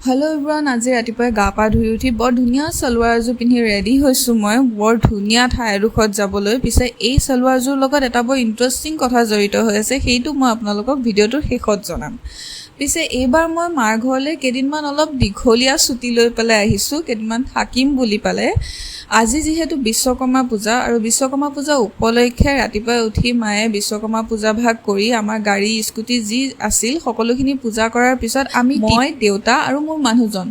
Hello' everyone, আজি ৰাতিপুৱাই গা পা ধুই উঠি বৰ ধুনীয়া সালোৱাৰ এযোৰ পিন্ধি ৰেডি হৈছোঁ। মই বৰ ধুনীয়া ঠাই এডোখৰত যাবলৈ। পিছে এই সালোৱাৰযোৰ লগত এটা বৰ ইণ্টাৰেষ্টিং কথা জড়িত হৈ আছে, সেইটো মই আপোনালোকক ভিডিঅ'টোৰ শেষত জনাম। পিছে এইবাৰ মই মাৰ ঘৰলৈ কেইদিনমান অলপ দীঘলীয়া ছুটি লৈ পেলাই আহিছোঁ, কেইদিনমান থাকিম বুলি পেলাই। আজি যিহেতু বিশ্বকৰ্মা পূজা আৰু বিশ্বকৰ্মা পূজা উপলক্ষে ৰাতিপুৱাই উঠি মায়ে বিশ্বকৰ্মা পূজা ভাগ কৰি আমাৰ গাড়ী স্কুটি যি আছিল সকলোখিনি পূজা কৰাৰ পিছত মই দেউতা আৰু মোৰ মানুহজন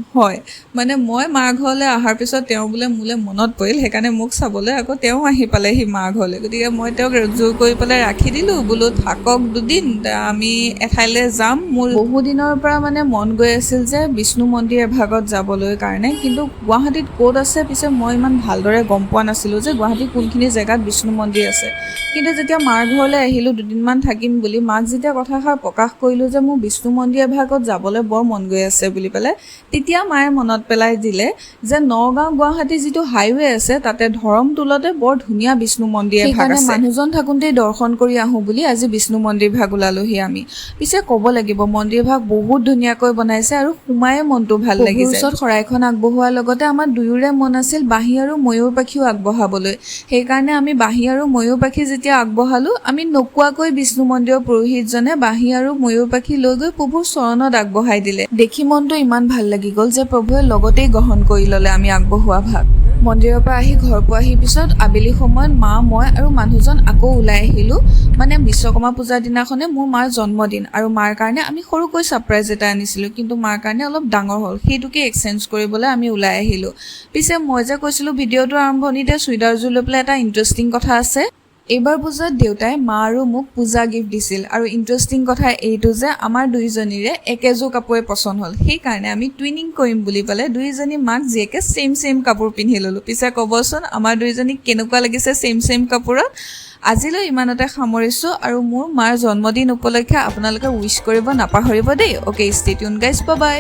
মানে মই মাৰ ঘৰলৈ অহাৰ পিছত তেওঁ বোলে মোলৈ মনত পৰিল, সেইকাৰণে মোক চাবলৈ আকৌ তেওঁ আহি পালেহি মাৰ ঘৰলৈ। গতিকে মই তেওঁক জোৰ কৰি পেলাই ৰাখি দিলোঁ, বোলো থাকক দুদিন, আমি এঠাইলৈ যাম। মোৰ বহুদিনৰ পৰা মানে মন গৈ আছিল যে বিষ্ণু মন্দিৰ এভাগত যাবলৈ কাৰণে, কিন্তু গুৱাহাটীত ক'ত আছে পিছে মই ইমান ভালদৰে গম পোৱা নাছিলোঁ যে গুৱাহাটীৰ কোনখিনি জেগাত বিষ্ণু মন্দিৰ আছে। কিন্তু যেতিয়া মাৰ ঘৰলৈ আহিলোঁ দুদিনমান থাকিম বুলি, মাক যেতিয়া কথাষাৰ প্ৰকাশ কৰিলোঁ যে মোৰ বিষ্ণু মন্দিৰ এভাগত যাবলৈ বৰ মন গৈ আছে বুলি পেলাই, তেতিয়া মায়ে মনত পেলাই দিলে যে নগাঁও গুৱাহাটী যিটো হাইৱে আছে তাতে ধৰমটোলতে বৰ ধুনীয়া বিষ্ণু মন্দিৰ এভাগ আছে। মানুহজন থাকোঁতেই দৰ্শন কৰি আহোঁ বুলি আজি বিষ্ণু মন্দিৰ ভাগ ওলালোহি আমি। পিছে ক'ব লাগিব মন্দিৰ ভাগ বহুত ধুনীয়াকৈ বনাইছে আৰু সোমায়ে মনটো ভাল লাগিছে। ওচৰত শৰাইখন আগবঢ়োৱাৰ লগতে আমাৰ দুয়োৰে মন আছিল বাঁহী আৰু ময়ূৰ পাখীও আগবঢ়াবলৈ। সেইকাৰণে আমি বাঁহী আৰু ময়ূৰ পাখী যেতিয়া আগবঢ়ালোঁ, আমি নোকোৱাকৈ বিষ্ণু মন্দিৰৰ পুৰোহিতজনে বাঁহী আৰু ময়ূৰ পাখী লৈ গৈ প্ৰভুৰ চৰণত আগবঢ়াই দিলে। দেখি মনটো ইমান ভাল লাগি গ'ল যে প্ৰভুৱে লগতেই গ্ৰহণ কৰি ল'লে আমি আগবঢ়োৱা ভাগ। মন্দিৰৰ পৰা আহি ঘৰ পোৱাহি পিছত আবেলি সময়ত মা, মই আৰু মানুহজন আকৌ ওলাই আহিলোঁ। মানে বিশ্বকৰ্মা পূজাৰ দিনাখনে মোৰ মাৰ জন্মদিন আৰু মাৰ কাৰণে আমি সৰুকৈ ছাৰপ্ৰাইজ এটা আনিছিলোঁ, কিন্তু মাৰ কাৰণে অলপ ডাঙৰ হ'ল, সেইটোকে এক্সচেঞ্জ কৰিবলৈ আমি ওলাই আহিলোঁ। পিছে মই যে কৈছিলোঁ ভিডিঅ'টোৰ আৰম্ভণিতে চুইদাৰযোৰ লৈ পেলাই এটা ইণ্টাৰেষ্টিং কথা আছে। এইবাৰ পূজাত দেউতাই মা আৰু মোক পূজা গিফ্ট দিছিল আৰু ইণ্টাৰেষ্টিং কথা এইটো যে আমাৰ দুইজনীৰে একেযোৰ কাপোৰে পচন্দ হ'ল। সেইকাৰণে আমি টুইনিং কৰিম বুলি পেলাই দুইজনী মাক জীয়েকে ছেইম কাপোৰ পিন্ধি ল'লোঁ। পিছে ক'বচোন আমাৰ দুইজনীক কেনেকুৱা লাগিছে ছেইম কাপোৰত। আজিলৈ ইমানতে সামৰিছোঁ আৰু মোৰ মাৰ জন্মদিন উপলক্ষে আপোনালোকে উইচ কৰিব নাপাহৰিব দেই। Okay, stay tune guys, bye bye.